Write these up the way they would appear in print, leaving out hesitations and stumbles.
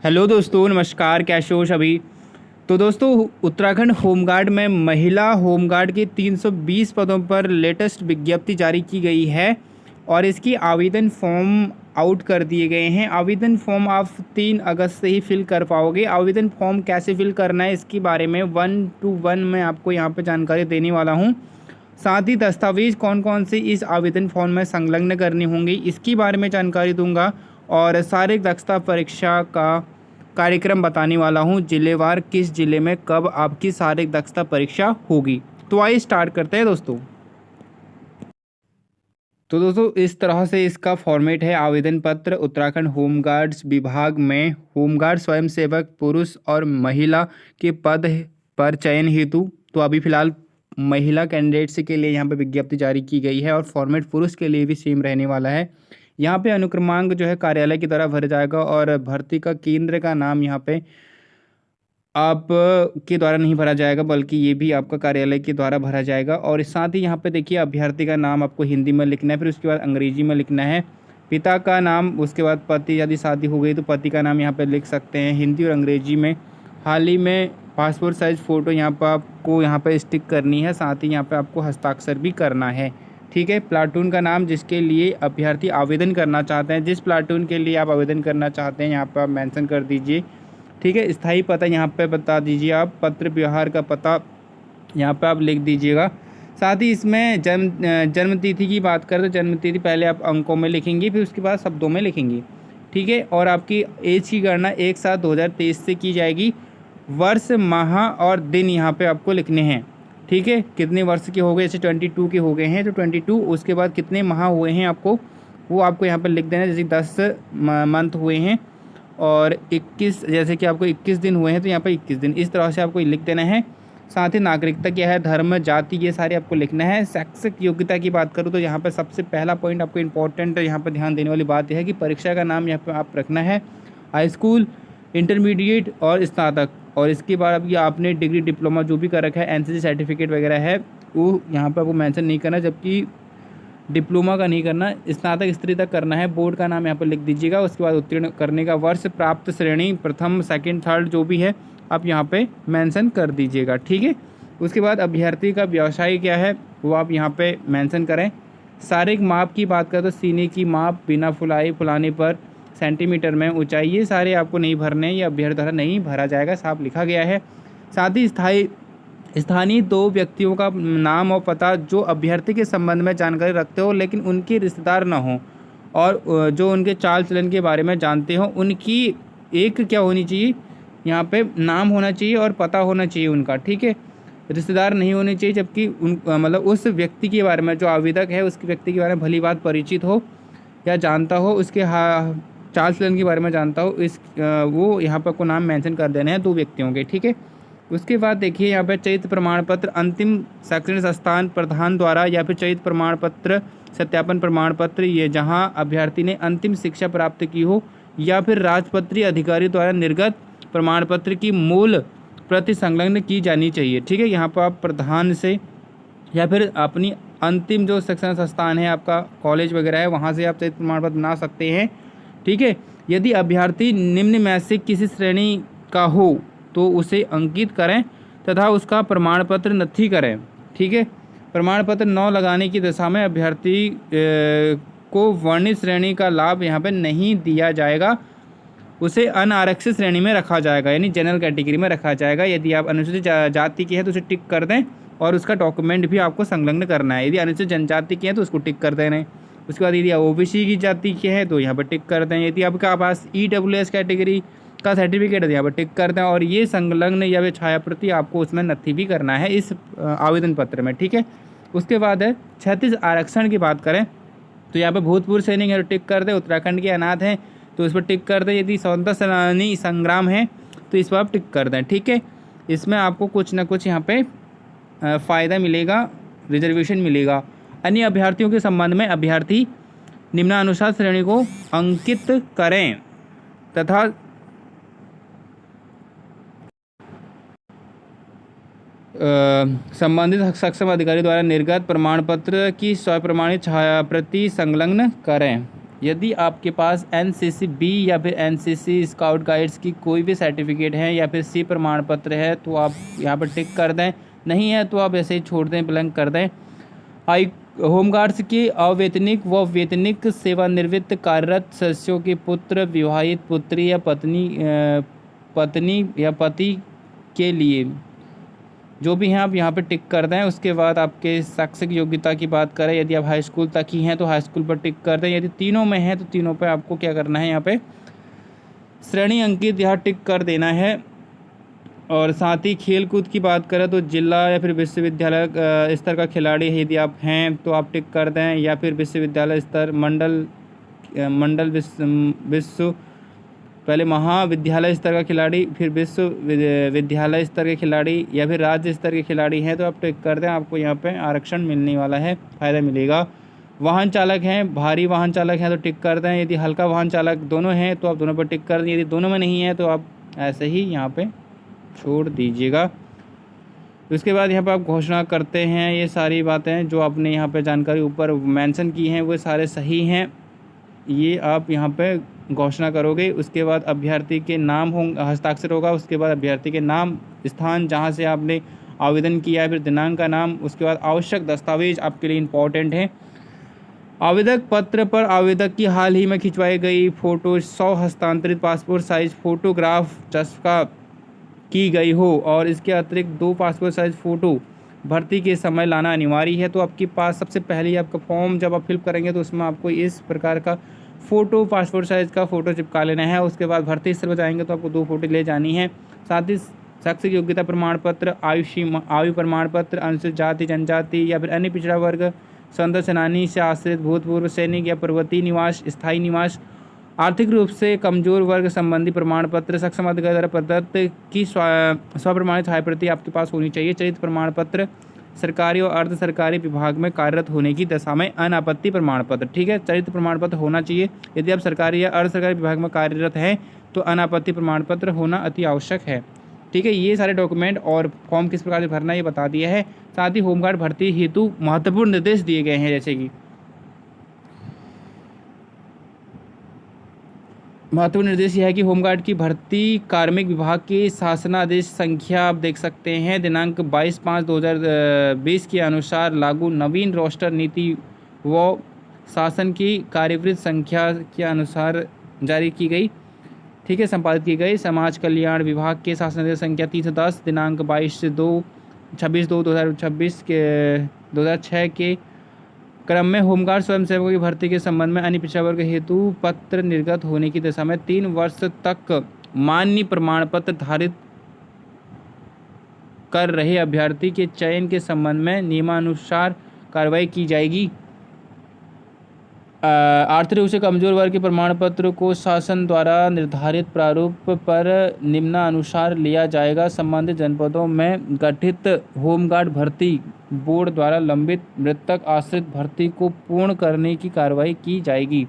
Hello दोस्तों, नमस्कार। कैसे हो सभी। तो दोस्तों, उत्तराखंड होमगार्ड में महिला होमगार्ड के 320 पदों पर लेटेस्ट विज्ञप्ति जारी की गई है और इसकी आवेदन फॉर्म आउट कर दिए गए हैं। आवेदन फॉर्म आप 3 अगस्त से ही फिल कर पाओगे। आवेदन फॉर्म कैसे फिल करना है इसके बारे में 1 to 1 मैं आपको यहाँ पर जानकारी देने वाला हूँ। साथ ही दस्तावेज़ कौन कौन से इस आवेदन फॉर्म में संलग्न करने होंगे इसके बारे में जानकारी दूंगा और शारीरिक दक्षता परीक्षा का कार्यक्रम बताने वाला हूं, जिलेवार किस जिले में कब आपकी शारीरिक दक्षता परीक्षा होगी। तो आइए स्टार्ट करते हैं दोस्तों। तो दोस्तों, इस तरह से इसका फॉर्मेट है। आवेदन पत्र उत्तराखंड होमगार्ड्स विभाग में होमगार्ड स्वयंसेवक पुरुष और महिला के पद पर चयन हेतु। तो अभी फिलहाल महिला कैंडिडेट्स के लिए यहाँ पे विज्ञप्ति जारी की गई है और फॉर्मेट पुरुष के लिए भी सेम रहने वाला है। यहाँ पे अनुक्रमांक जो है कार्यालय की द्वारा भरा जाएगा और भर्ती का केंद्र का नाम यहाँ पे आप के द्वारा नहीं भरा जाएगा, बल्कि ये भी आपका कार्यालय के द्वारा भरा जाएगा। और साथ ही यहाँ पे देखिए, अभ्यर्थी का नाम आपको हिंदी में लिखना है, फिर उसके बाद अंग्रेजी में लिखना है। पिता का नाम, उसके बाद पति, यदि शादी हो गई तो पति का नाम यहाँ पे लिख सकते हैं हिंदी और अंग्रेजी में। हाल ही में पासपोर्ट साइज़ फ़ोटो यहाँ पर आपको यहाँ पर स्टिक करनी है। साथ ही यहाँ पर आपको हस्ताक्षर भी करना है। ठीक है। प्लाटून का नाम जिसके लिए अभ्यर्थी आवेदन करना चाहते हैं, जिस प्लाटून के लिए आप आवेदन करना चाहते हैं यहाँ पर आप मेंशन कर दीजिए। ठीक है। स्थायी पता यहाँ पे बता दीजिए आप। पत्र व्यवहार का पता यहाँ पे आप लिख दीजिएगा। साथ ही इसमें जन्म तिथि की बात करें तो जन्म तिथि पहले आप अंकों में लिखेंगे, फिर उसके बाद शब्दों में लिखेंगी। ठीक है। और आपकी एज की गणना 1/7/2023 से की जाएगी। वर्ष, माह और दिन यहाँ पे आपको लिखने हैं। ठीक है। कितने वर्ष के हो गए, जैसे 22 के हो गए हैं तो 22, उसके बाद कितने माह हुए हैं आपको वो आपको यहाँ पर लिख देना है। जैसे 10 मंथ हुए हैं और 21, जैसे कि आपको 21 दिन हुए हैं तो यहाँ पर 21 दिन, इस तरह से आपको लिख देना है। साथ ही नागरिकता क्या है, धर्म, जाति, ये सारे आपको लिखना है। शैक्षिक योग्यता की बात करूँ तो यहाँ पर सबसे पहला पॉइंट आपको इंपॉर्टेंट यहाँ पर ध्यान देने वाली बात यह है कि परीक्षा का नाम यहाँ पर आप रखना है हाई स्कूल, इंटरमीडिएट और स्नातक। और इसके बाद अब ये आपने डिग्री, डिप्लोमा जो भी कर रखा है, एनसीसी सर्टिफिकेट वगैरह है, वो यहाँ पर आपको मेंशन नहीं करना, जबकि डिप्लोमा का नहीं करना, स्नातक स्त्री तक करना है। बोर्ड का नाम यहाँ पर लिख दीजिएगा। उसके बाद उत्तीर्ण करने का वर्ष, प्राप्त श्रेणी, प्रथम, सेकंड, थर्ड जो भी है आप यहाँ पे मेंशन कर दीजिएगा। ठीक है। उसके बाद अभ्यर्थी का व्यवसाय क्या है वो आप यहाँ पे मेंशन करें। शारीरिक माप की बात करें तो सीने की माप बिना फुलाने पर सेंटीमीटर में ऊंचाई, ये सारे आपको नहीं भरने, ये अभ्यर्थी द्वारा नहीं भरा जाएगा, साफ लिखा गया है। साथ ही स्थानीय 2 व्यक्तियों का नाम और पता जो अभ्यर्थी के संबंध में जानकारी रखते हो लेकिन उनके रिश्तेदार ना हो और जो उनके चाल चलन के बारे में जानते हो, उनकी एक क्या होनी चाहिए, यहाँ पे नाम होना चाहिए और पता होना चाहिए उनका। ठीक है। रिश्तेदार नहीं होने चाहिए, जबकि उन मतलब उस व्यक्ति के बारे में, जो आवेदक है उसके व्यक्ति के बारे में भली बात परिचित हो या जानता हो, उसके चाल चलन के बारे में जानता हो, वो यहाँ पर आपको नाम मेंशन कर देने हैं 2 व्यक्तियों के। ठीक है। उसके बाद देखिए यहाँ पर चयित प्रमाण पत्र अंतिम शैक्षणिक संस्थान प्रधान द्वारा या फिर चयित प्रमाण पत्र सत्यापन प्रमाण पत्र, ये जहाँ अभ्यर्थी ने अंतिम शिक्षा प्राप्त की हो, या फिर राजपत्रीय अधिकारी द्वारा निर्गत प्रमाण पत्र की मूल प्रति संलग्न की जानी चाहिए। ठीक है। यहाँ पर आप प्रधान से या फिर अपनी अंतिम जो शिक्षण संस्थान है आपका, कॉलेज वगैरह है, वहाँ से आप चयित प्रमाण पत्र बना सकते हैं। ठीक है। यदि अभ्यर्थी निम्न में से किसी श्रेणी का हो तो उसे अंकित करें तथा उसका प्रमाण पत्र नथी करें। ठीक है। प्रमाण पत्र 9 लगाने की दशा में अभ्यर्थी को वर्णित श्रेणी का लाभ यहाँ पे नहीं दिया जाएगा, उसे अनारक्षित श्रेणी में रखा जाएगा, यानी जनरल कैटेगरी में रखा जाएगा। यदि आप अनुसूचित जाति के हैं तो उसे टिक कर दें और उसका डॉक्यूमेंट भी आपको संलग्न करना है। यदि अनुसूचित जनजाति के हैं तो उसको टिक कर देना है। उसके बाद यदि ओबीसी की जाति के हैं तो यहाँ पर टिक कर दें। यदि आपके पास EWS कैटेगरी का सर्टिफिकेट है यहाँ पर टिक करते हैं और ये संलग्न या फिर छायाप्रति आपको उसमें नथी भी करना है इस आवेदन पत्र में। ठीक है। उसके बाद है 36 आरक्षण की बात करें तो यहाँ पर भूतपूर्व सैनिक है तो टिक कर दें, उत्तराखंड के अनाथ हैं तो इस पर टिक कर दें, यदि स्वतंत्रता सेनानी संग्राम है तो इस पर आप टिक कर दें। ठीक है। इसमें आपको कुछ ना कुछ यहाँ पे फ़ायदा मिलेगा, रिजर्वेशन मिलेगा। अन्य अभ्यर्थियों के संबंध में अभ्यर्थी निम्नानुसार श्रेणी को अंकित करें तथा संबंधित सक्षम अधिकारी द्वारा निर्गत प्रमाण पत्र की स्वप्रमाणित छायाप्रति संलग्न करें। यदि आपके पास एनसीसी बी या फिर एनसीसी स्काउट गाइड्स की कोई भी सर्टिफिकेट है या फिर सी प्रमाण पत्र है तो आप यहाँ पर टिक कर दें, नहीं है तो आप ऐसे ही छोड़ दें, ब्लैंक कर दें। हाई होमगार्ड्स की अवैतनिक व वैतनिक सेवानिवृत्त कार्यरत सदस्यों के पुत्र, विवाहित पुत्री या पत्नी या पति के लिए जो भी हैं आप यहाँ पे टिक कर दें। उसके बाद आपके शैक्षिक योग्यता की बात करें, यदि आप हाई स्कूल तक ही हैं तो हाई स्कूल पर टिक कर दें, यदि तीनों में हैं तो तीनों पे आपको क्या करना है, यहाँ पे श्रेणी अंकित यहाँ टिक कर देना है। और साथ ही खेल कूद की बात करें तो जिला या फिर विश्वविद्यालय स्तर का खिलाड़ी यदि आप हैं तो आप टिक कर दें, या फिर विश्वविद्यालय स्तर मंडल विश्व पहले महाविद्यालय स्तर का खिलाड़ी, फिर विद्यालय स्तर के खिलाड़ी या फिर राज्य स्तर के खिलाड़ी हैं तो आप टिक कर दें, आपको यहाँ पे आरक्षण मिलने वाला है, फ़ायदा मिलेगा। वाहन चालक हैं, भारी वाहन चालक हैं तो टिक कर दें, यदि हल्का वाहन चालक दोनों हैं तो आप दोनों पर टिक कर दें, यदि दोनों में नहीं है तो आप ऐसे ही यहाँ पे छोड़ दीजिएगा। उसके बाद यहाँ पर आप घोषणा करते हैं, ये सारी बातें जो आपने यहाँ पे जानकारी ऊपर मेंशन की हैं वो सारे सही हैं, ये आप यहाँ पे घोषणा करोगे। उसके बाद अभ्यर्थी के नाम हस्ताक्षर होगा, उसके बाद अभ्यर्थी के नाम, स्थान जहाँ से आपने आवेदन किया है, फिर दिनांक का नाम। उसके बाद आवश्यक दस्तावेज आपके लिए इम्पोर्टेंट है, आवेदक पत्र पर आवेदक की हाल ही में खिंचवाई गई फ़ोटो, 100 हस्तांतरित पासपोर्ट साइज़ फ़ोटोग्राफ चस्पा की गई हो और इसके अतिरिक्त 2 पासपोर्ट साइज़ फ़ोटो भर्ती के समय लाना अनिवार्य है। तो आपके पास सबसे पहले आपका फॉर्म जब आप फिल करेंगे तो उसमें आपको इस प्रकार का फ़ोटो, पासपोर्ट साइज़ का फ़ोटो चिपका लेना है। उसके बाद भर्ती स्थल पर जाएंगे तो आपको 2 फ़ोटो ले जानी है। साथ ही शैक्षिक योग्यता प्रमाण पत्र, आयु प्रमाण पत्र, अनुसूचित जाति जनजाति या फिर अन्य पिछड़ा वर्ग, स्वतंत्र सेनानी से आश्रित, भूतपूर्व सैनिक या पर्वतीय निवास, स्थायी निवास, आर्थिक रूप से कमजोर वर्ग संबंधी प्रमाण पत्र, सक्षम अधिकारी द्वारा प्रदत्त की स्वप्रमाणित छाया प्रति आपके पास होनी चाहिए। चरित्र प्रमाण पत्र, सरकारी और अर्ध सरकारी विभाग में कार्यरत होने की दशा में अनापत्ति प्रमाण पत्र, ठीक है, चरित्र प्रमाण पत्र होना चाहिए। यदि आप सरकारी या अर्ध सरकारी विभाग में कार्यरत हैं तो अनापत्ति प्रमाण पत्र होना अति आवश्यक है, ठीक है। ये सारे डॉक्यूमेंट और फॉर्म किस प्रकार से भरना ये बता दिया है। साथ ही होमगार्ड भर्ती हेतु महत्वपूर्ण निर्देश दिए गए हैं, जैसे कि महत्वपूर्ण निर्देश यह है कि होमगार्ड की भर्ती कार्मिक विभाग की शासनादेश संख्या आप देख सकते हैं दिनांक 22/5/2020 के अनुसार लागू नवीन रोस्टर नीति व शासन की कार्यवृत्त संख्या के अनुसार जारी की गई, ठीक है, संपादित की गई। समाज कल्याण विभाग के शासनादेश संख्या 310 दिनांक 26/2/2026 के 2006 के क्रम में होमगार्ड स्वयंसेवकों की भर्ती के संबंध में अन्य पिछड़ा वर्ग हेतु पत्र निर्गत होने की दशा में 3 वर्ष तक मान्य प्रमाण पत्र धारित कर रहे अभ्यर्थी के चयन के संबंध में नियमानुसार कार्रवाई की जाएगी। आर्थिक रूप से कमजोर वर्ग के प्रमाण पत्र को शासन द्वारा निर्धारित प्रारूप पर निम्नानुसार लिया जाएगा। संबंधित जनपदों में गठित होमगार्ड भर्ती बोर्ड द्वारा लंबित मृतक आश्रित भर्ती को पूर्ण करने की कार्रवाई की जाएगी।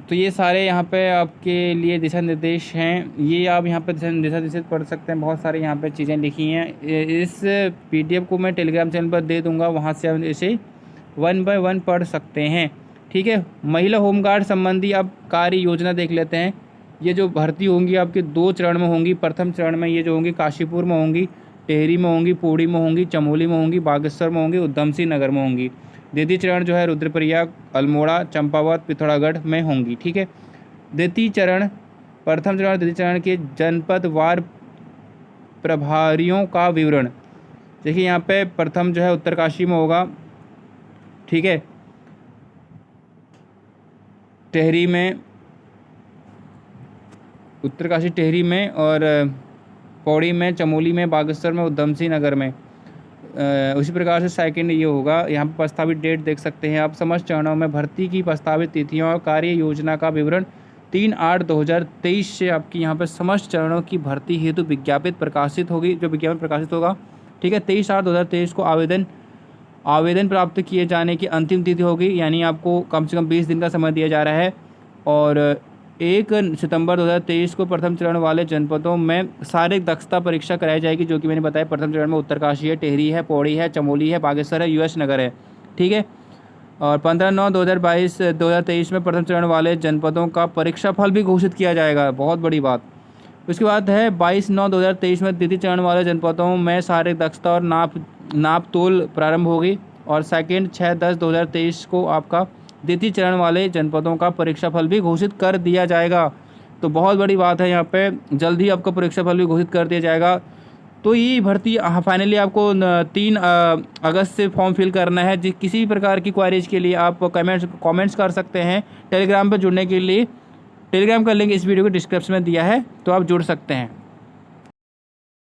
तो ये सारे यहाँ पे आपके लिए दिशा निर्देश हैं, ये आप यहाँ पे दिशा निर्देश पढ़ सकते हैं। बहुत सारी यहाँ पे चीज़ें लिखी हैं। इस पीडीएफ को मैं टेलीग्राम चैनल पर दे दूँगा, वहाँ से आप इसे 1 बाय 1 पढ़ सकते हैं, ठीक है। महिला होमगार्ड संबंधी अब कार्य योजना देख लेते हैं। ये जो भर्ती होंगी आपके 2 चरण में होंगी। प्रथम चरण में ये जो होंगी काशीपुर में होंगी, टेहरी में होंगी, पौड़ी में होंगी, चमोली में होंगी, बागेश्वर में होंगी, उधम सिंह नगर में होंगी। द्वितीय चरण जो है रुद्रप्रयाग, अल्मोड़ा, चंपावत, पिथौरागढ़ में होंगी, ठीक है। द्वितीय चरण, प्रथम चरण द्वितीय चरण के जनपदवार प्रभारियों का विवरण देखिए। यहाँ पे प्रथम जो है उत्तरकाशी में होगा, ठीक है, टेहरी में, उत्तरकाशी टेहरी में, और पौड़ी में, चमोली में, बागेश्वर में, उधम सिंह नगर में। उसी प्रकार से सेकंड ये होगा। यहाँ पर प्रस्तावित डेट देख सकते हैं आप। समस्त चरणों में भर्ती की प्रस्तावित तिथियों और कार्य योजना का विवरण 3/8/2023 से आपकी यहाँ पर समस्त चरणों की भर्ती हेतु विज्ञापित प्रकाशित होगी, जो विज्ञापन प्रकाशित होगा, ठीक है। 23/8/2023 को आवेदन प्राप्त किए जाने की अंतिम तिथि होगी, यानी आपको कम से कम 20 दिन का समय दिया जा रहा है। और 1 सितंबर 2023 को प्रथम चरण वाले जनपदों में शारीरिक दक्षता परीक्षा कराई जाएगी, जो कि मैंने बताया प्रथम चरण में उत्तरकाशी है, टेहरी है, पौड़ी है, चमोली है, बागेश्वर है, यूएस नगर है। ठीक है। और 15/9/2023 में प्रथम चरण वाले जनपदों का परीक्षा फल भी घोषित किया जाएगा, बहुत बड़ी बात। उसके बाद है 22/9/2023 में द्वितीय चरण वाले जनपदों में शारीरिक दक्षता और नाप तोल प्रारंभ होगी। और 6/10/2023 को आपका द्वितीय चरण वाले जनपदों का परीक्षा फल भी घोषित कर दिया जाएगा। तो बहुत बड़ी बात है, यहाँ पे जल्दी आपका परीक्षा फल भी घोषित कर दिया जाएगा। तो ये भर्ती फाइनली आपको 3 अगस्त से फॉर्म फिल करना है। किसी भी प्रकार की क्वारीज के लिए आप कमेंट्स कर सकते हैं। टेलीग्राम पर जुड़ने के लिए टेलीग्राम का लिंक इस वीडियो के डिस्क्रिप्शन में दिया है, तो आप जुड़ सकते हैं।